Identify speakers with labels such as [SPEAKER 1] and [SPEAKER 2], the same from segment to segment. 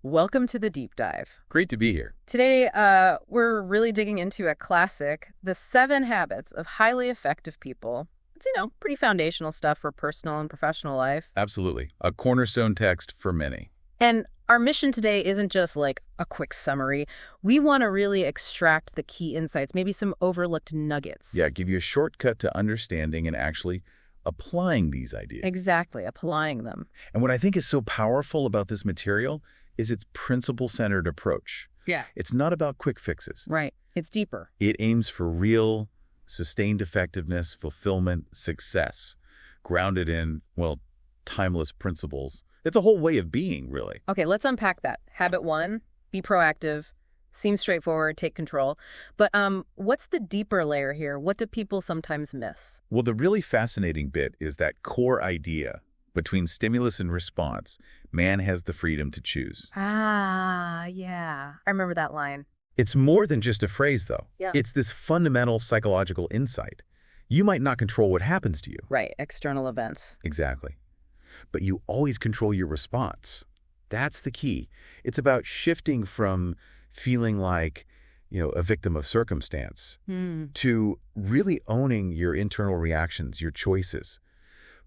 [SPEAKER 1] Welcome to the deep dive.
[SPEAKER 2] Great to be here.
[SPEAKER 1] Today, we're really digging into a classic, The 7 Habits of Highly Effective People. It's, pretty foundational stuff for personal and professional life.
[SPEAKER 2] Absolutely. A cornerstone text for many.
[SPEAKER 1] And our mission today isn't just like a quick summary. We want to really extract the key insights, maybe some overlooked nuggets.
[SPEAKER 2] Yeah, give you a shortcut to understanding and actually applying these ideas.
[SPEAKER 1] Exactly, applying them.
[SPEAKER 2] And what I think is so powerful about this material is its principle-centered approach.
[SPEAKER 1] Yeah.
[SPEAKER 2] It's not about quick fixes.
[SPEAKER 1] Right. It's deeper.
[SPEAKER 2] It aims for real, sustained effectiveness, fulfillment, success, grounded in, timeless principles. It's a whole way of being, really.
[SPEAKER 1] Okay, let's unpack that. Habit 1, be proactive. Seems straightforward, take control. But what's the deeper layer here? What do people sometimes miss?
[SPEAKER 2] Well, the really fascinating bit is that core idea between stimulus and response. Man has the freedom to choose.
[SPEAKER 1] Ah, yeah. I remember that line.
[SPEAKER 2] It's more than just a phrase, though.
[SPEAKER 1] Yeah.
[SPEAKER 2] It's this fundamental psychological insight. You might not control what happens to you.
[SPEAKER 1] Right, external events.
[SPEAKER 2] Exactly. But you always control your response. That's the key. It's about shifting from feeling like, a victim of circumstance to really owning your internal reactions, your choices.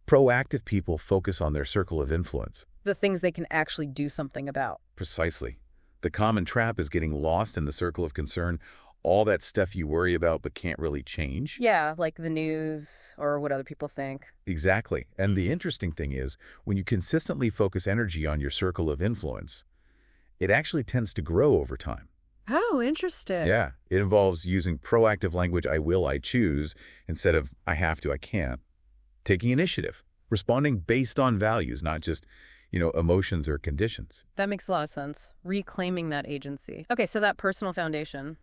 [SPEAKER 2] Proactive people focus on their circle of influence.
[SPEAKER 1] The things they can actually do something about.
[SPEAKER 2] Precisely. The common trap is getting lost in the circle of concern, all that stuff you worry about but can't really change.
[SPEAKER 1] Yeah, like the news or what other people think.
[SPEAKER 2] Exactly. And the interesting thing is, when you consistently focus energy on your circle of influence, it actually tends to grow over time.
[SPEAKER 1] Oh, interesting.
[SPEAKER 2] Yeah. It involves using proactive language, I will, I choose, instead of I have to, I can't. Taking initiative, responding based on values, not just, emotions or conditions.
[SPEAKER 1] That makes a lot of sense. Reclaiming that agency. Okay, so that personal foundation,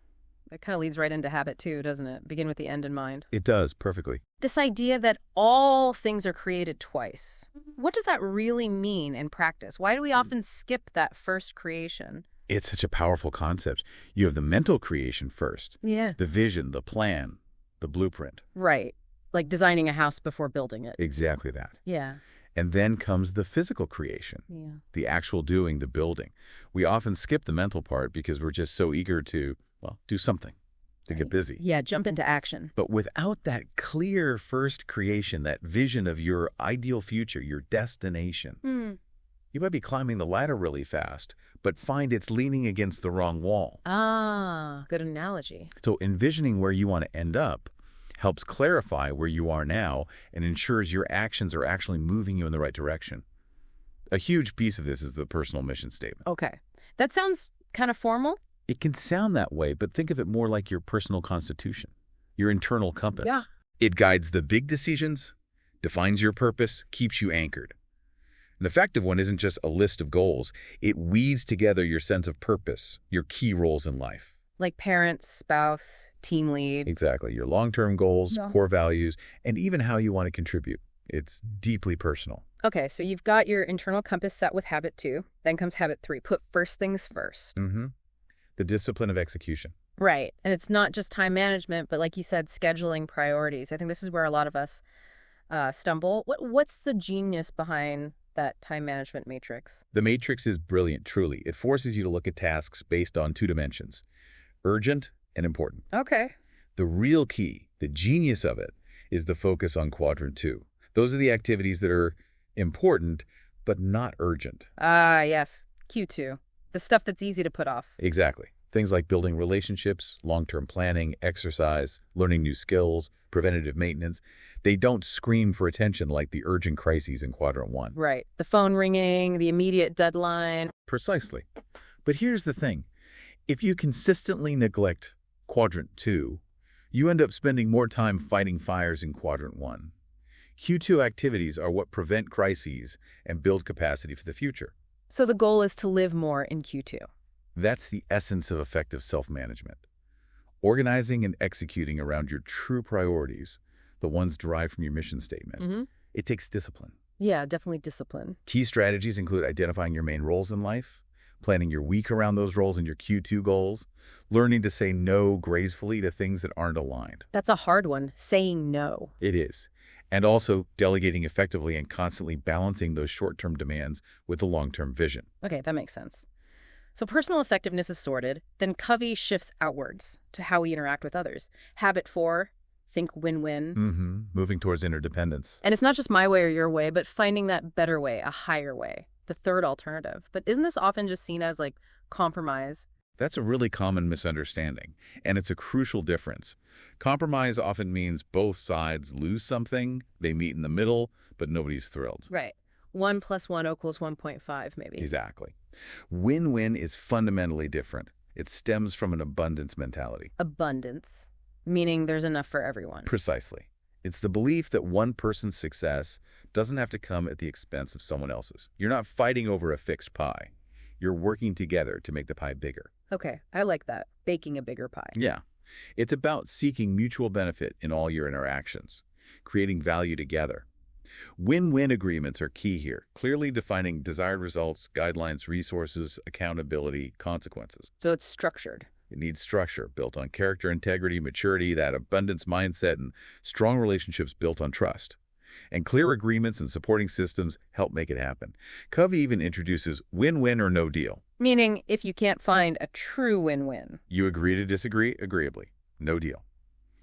[SPEAKER 1] it kind of leads right into habit 2, doesn't it? Begin with the end in mind.
[SPEAKER 2] It does, perfectly.
[SPEAKER 1] This idea that all things are created twice. What does that really mean in practice? Why do we often skip that first creation?
[SPEAKER 2] It's such a powerful concept. You have the mental creation first.
[SPEAKER 1] Yeah.
[SPEAKER 2] The vision, the plan, the blueprint.
[SPEAKER 1] Right. Like designing a house before building it.
[SPEAKER 2] Exactly that.
[SPEAKER 1] Yeah.
[SPEAKER 2] And then comes the physical creation, the actual doing, the building. We often skip the mental part because we're just so eager to, do something, to get busy.
[SPEAKER 1] Yeah, jump into action.
[SPEAKER 2] But without that clear first creation, that vision of your ideal future, your destination, you might be climbing the ladder really fast, but find it's leaning against the wrong wall.
[SPEAKER 1] Ah, good analogy.
[SPEAKER 2] So envisioning where you want to end up helps clarify where you are now and ensures your actions are actually moving you in the right direction. A huge piece of this is the personal mission statement.
[SPEAKER 1] Okay. That sounds kind of formal.
[SPEAKER 2] It can sound that way, but think of it more like your personal constitution, your internal compass.
[SPEAKER 1] Yeah.
[SPEAKER 2] It guides the big decisions, defines your purpose, keeps you anchored. An effective one isn't just a list of goals. It weaves together your sense of purpose, your key roles in life.
[SPEAKER 1] Like parent, spouse, team lead.
[SPEAKER 2] Exactly. Your long-term goals, core values, and even how you want to contribute. It's deeply personal.
[SPEAKER 1] Okay, so you've got your internal compass set with habit 2. Then comes habit 3. Put first things first.
[SPEAKER 2] The discipline of execution.
[SPEAKER 1] Right. And it's not just time management, but like you said, scheduling priorities. I think this is where a lot of us stumble. What's the genius behind that time management matrix?
[SPEAKER 2] The matrix is brilliant, truly. It forces you to look at tasks based on 2 dimensions. Urgent and important.
[SPEAKER 1] Okay.
[SPEAKER 2] The real key, the genius of it, is the focus on quadrant 2. Those are the activities that are important, but not urgent.
[SPEAKER 1] Ah, yes. Q2. The stuff that's easy to put off.
[SPEAKER 2] Exactly. Things like building relationships, long-term planning, exercise, learning new skills, preventative maintenance. They don't scream for attention like the urgent crises in quadrant 1.
[SPEAKER 1] Right. The phone ringing, the immediate deadline.
[SPEAKER 2] Precisely. But here's the thing. If you consistently neglect quadrant 2, you end up spending more time fighting fires in quadrant 1. Q2 activities are what prevent crises and build capacity for the future.
[SPEAKER 1] So the goal is to live more in Q2.
[SPEAKER 2] That's the essence of effective self-management. Organizing and executing around your true priorities, the ones derived from your mission statement. It takes discipline.
[SPEAKER 1] Yeah, definitely discipline.
[SPEAKER 2] Key strategies include identifying your main roles in life, planning your week around those roles and your Q2 goals, learning to say no gracefully to things that aren't aligned.
[SPEAKER 1] That's a hard one, saying no.
[SPEAKER 2] It is. And also delegating effectively and constantly balancing those short-term demands with the long-term vision.
[SPEAKER 1] Okay, that makes sense. So personal effectiveness is sorted, then Covey shifts outwards to how we interact with others. Habit 4, think win-win.
[SPEAKER 2] Moving towards interdependence.
[SPEAKER 1] And it's not just my way or your way, but finding that better way, a higher way, the third alternative. But isn't this often just seen as like compromise?
[SPEAKER 2] That's a really common misunderstanding, and it's a crucial difference. Compromise often means both sides lose something, they meet in the middle, but nobody's thrilled.
[SPEAKER 1] Right. 1 + 1 = 1.5, maybe.
[SPEAKER 2] Exactly. Win-win is fundamentally different. It stems from an abundance mentality.
[SPEAKER 1] Abundance, meaning there's enough for everyone.
[SPEAKER 2] Precisely. It's the belief that one person's success doesn't have to come at the expense of someone else's. You're not fighting over a fixed pie. You're working together to make the pie bigger.
[SPEAKER 1] Okay, I like that. Baking a bigger pie.
[SPEAKER 2] Yeah. It's about seeking mutual benefit in all your interactions, creating value together. Win-win agreements are key here, clearly defining desired results, guidelines, resources, accountability, consequences.
[SPEAKER 1] So it's structured.
[SPEAKER 2] It needs structure built on character, integrity, maturity, that abundance mindset, and strong relationships built on trust. And clear agreements and supporting systems help make it happen. Covey even introduces win-win or no deal.
[SPEAKER 1] Meaning, if you can't find a true win-win.
[SPEAKER 2] You agree to disagree agreeably. No deal.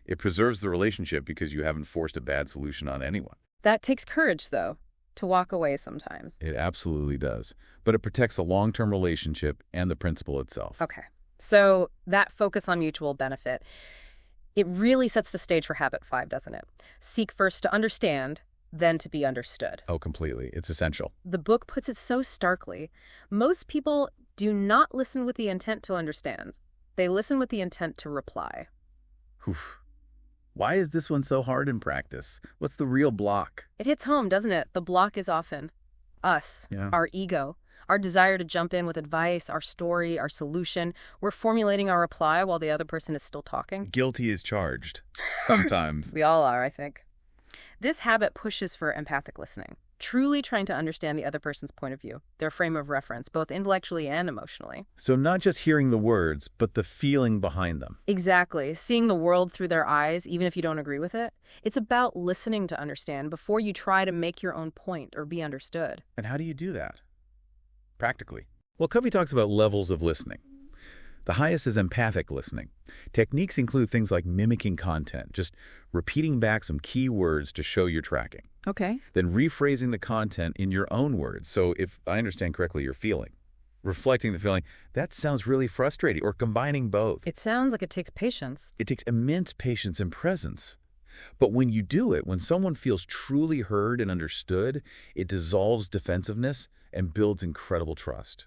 [SPEAKER 2] It preserves the relationship because you haven't forced a bad solution on anyone.
[SPEAKER 1] That takes courage, though, to walk away sometimes.
[SPEAKER 2] It absolutely does. But it protects the long-term relationship and the principle itself.
[SPEAKER 1] Okay. So that focus on mutual benefit, it really sets the stage for habit 5, doesn't it? Seek first to understand, then to be understood.
[SPEAKER 2] Oh, completely. It's essential.
[SPEAKER 1] The book puts it so starkly. Most people do not listen with the intent to understand. They listen with the intent to reply.
[SPEAKER 2] Oof. Why is this one so hard in practice? What's the real block?
[SPEAKER 1] It hits home, doesn't it? The block is often us, our ego, our desire to jump in with advice, our story, our solution. We're formulating our reply while the other person is still talking.
[SPEAKER 2] Guilty is charged. Sometimes.
[SPEAKER 1] We all are, I think. This habit pushes for empathic listening, truly trying to understand the other person's point of view, their frame of reference, both intellectually and emotionally.
[SPEAKER 2] So not just hearing the words, but the feeling behind them.
[SPEAKER 1] Exactly. Seeing the world through their eyes, even if you don't agree with it. It's about listening to understand before you try to make your own point or be understood.
[SPEAKER 2] And how do you do that? Practically. Well, Covey talks about levels of listening. The highest is empathic listening. Techniques include things like mimicking content, just repeating back some key words to show you're tracking.
[SPEAKER 1] Okay.
[SPEAKER 2] Then rephrasing the content in your own words. So if I understand correctly, you're feeling. Reflecting the feeling, that sounds really frustrating, or combining both.
[SPEAKER 1] It sounds like it takes patience.
[SPEAKER 2] It takes immense patience and presence. But when you do it, when someone feels truly heard and understood, it dissolves defensiveness and builds incredible trust.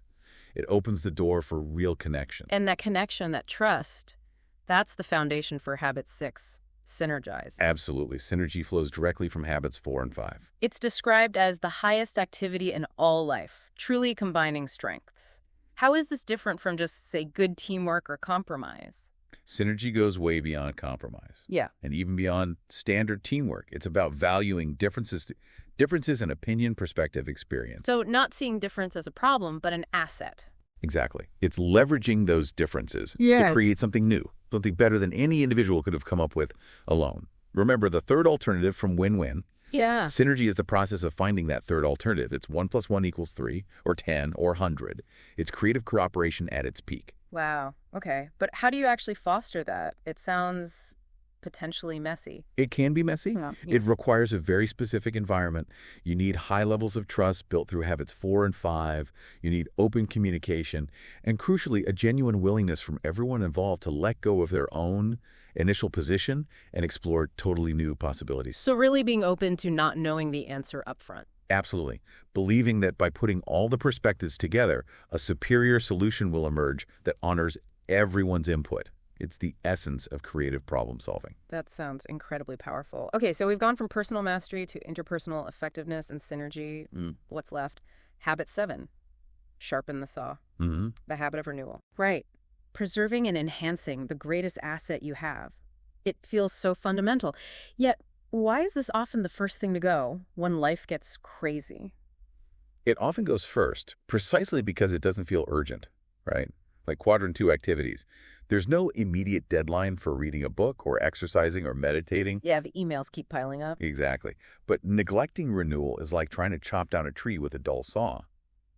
[SPEAKER 2] It opens the door for real connection.
[SPEAKER 1] And that connection, that trust, that's the foundation for habit 6, synergize.
[SPEAKER 2] Absolutely. Synergy flows directly from habits 4 and 5.
[SPEAKER 1] It's described as the highest activity in all life, truly combining strengths. How is this different from just, say, good teamwork or compromise?
[SPEAKER 2] Synergy goes way beyond compromise.
[SPEAKER 1] Yeah.
[SPEAKER 2] And even beyond standard teamwork. It's about valuing differences in opinion, perspective, experience.
[SPEAKER 1] So not seeing difference as a problem, but an asset.
[SPEAKER 2] Exactly. It's leveraging those differences to create something new, something better than any individual could have come up with alone. Remember, the third alternative from win-win.
[SPEAKER 1] Yeah.
[SPEAKER 2] Synergy is the process of finding that third alternative. It's 1 + 1 = 3, or 10, or 100. It's creative cooperation at its peak.
[SPEAKER 1] Wow. Okay. But how do you actually foster that? It sounds potentially messy.
[SPEAKER 2] It can be messy.
[SPEAKER 1] Yeah.
[SPEAKER 2] It requires a very specific environment. You need high levels of trust built through habits 4 and 5. You need open communication. And crucially, a genuine willingness from everyone involved to let go of their own initial position and explore totally new possibilities.
[SPEAKER 1] So really being open to not knowing the answer up front.
[SPEAKER 2] Absolutely. Believing that by putting all the perspectives together, a superior solution will emerge that honors everyone's input. It's the essence of creative problem solving.
[SPEAKER 1] That sounds incredibly powerful. Okay, so we've gone from personal mastery to interpersonal effectiveness and synergy. What's left? Habit 7, sharpen the saw. The habit of renewal. Right. Preserving and enhancing the greatest asset you have. It feels so fundamental. Yet, why is this often the first thing to go when life gets crazy?
[SPEAKER 2] It often goes first, precisely because it doesn't feel urgent, right? Like quadrant 2 activities. There's no immediate deadline for reading a book or exercising or meditating.
[SPEAKER 1] Yeah, the emails keep piling up.
[SPEAKER 2] Exactly. But neglecting renewal is like trying to chop down a tree with a dull saw.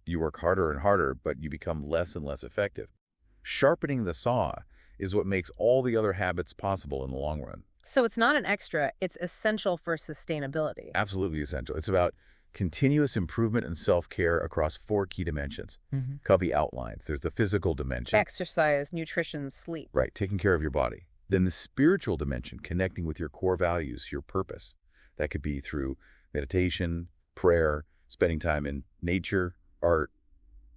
[SPEAKER 2] You work harder and harder, but you become less and less effective. Sharpening the saw is what makes all the other habits possible in the long run.
[SPEAKER 1] So it's not an extra, it's essential for sustainability.
[SPEAKER 2] Absolutely essential. It's about continuous improvement and self-care across 4 key dimensions. Covey outlines. There's the physical dimension.
[SPEAKER 1] Exercise, nutrition, sleep.
[SPEAKER 2] Right, taking care of your body. Then the spiritual dimension, connecting with your core values, your purpose. That could be through meditation, prayer, spending time in nature, art,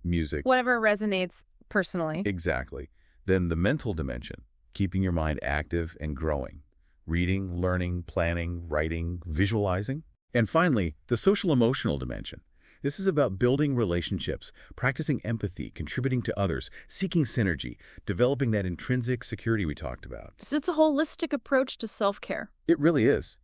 [SPEAKER 2] music.
[SPEAKER 1] Whatever resonates personally.
[SPEAKER 2] Exactly. Then the mental dimension, keeping your mind active and growing. Reading, learning, planning, writing, visualizing. And finally, the social-emotional dimension. This is about building relationships, practicing empathy, contributing to others, seeking synergy, developing that intrinsic security we talked about.
[SPEAKER 1] So it's a holistic approach to self-care.
[SPEAKER 2] It really is.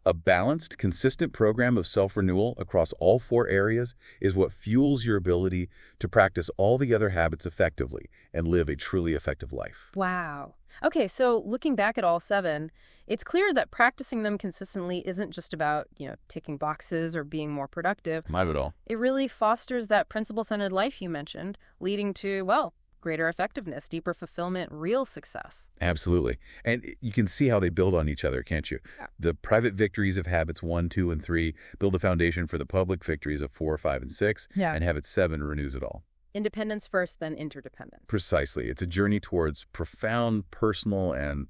[SPEAKER 2] A balanced, consistent program of self-renewal across all 4 areas is what fuels your ability to practice all the other habits effectively and live a truly effective life.
[SPEAKER 1] Wow. Okay, so looking back at all 7, it's clear that practicing them consistently isn't just about, ticking boxes or being more productive.
[SPEAKER 2] Not at all.
[SPEAKER 1] It really fosters that principle-centered life you mentioned, leading to, greater effectiveness, deeper fulfillment, real success.
[SPEAKER 2] Absolutely. And you can see how they build on each other, can't you?
[SPEAKER 1] Yeah.
[SPEAKER 2] The private victories of habits 1, 2, and 3 build the foundation for the public victories of 4, 5, and 6, and habit 7 renews it all.
[SPEAKER 1] Independence first, then interdependence.
[SPEAKER 2] Precisely. It's a journey towards profound personal and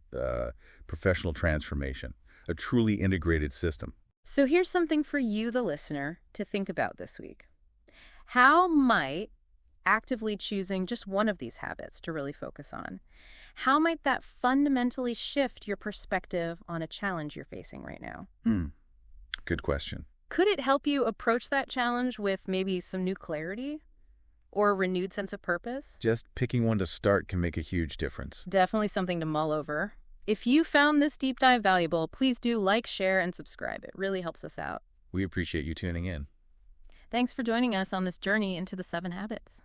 [SPEAKER 2] professional transformation, a truly integrated system.
[SPEAKER 1] So here's something for you, the listener, to think about this week. How might actively choosing just one of these habits to really focus on, how might that fundamentally shift your perspective on a challenge you're facing right now?
[SPEAKER 2] Good question.
[SPEAKER 1] Could it help you approach that challenge with maybe some new clarity or a renewed sense of purpose?
[SPEAKER 2] Just picking one to start can make a huge difference.
[SPEAKER 1] Definitely something to mull over. If you found this deep dive valuable, please do like, share, and subscribe. It really helps us out.
[SPEAKER 2] We appreciate you tuning in.
[SPEAKER 1] Thanks for joining us on this journey into the 7 habits.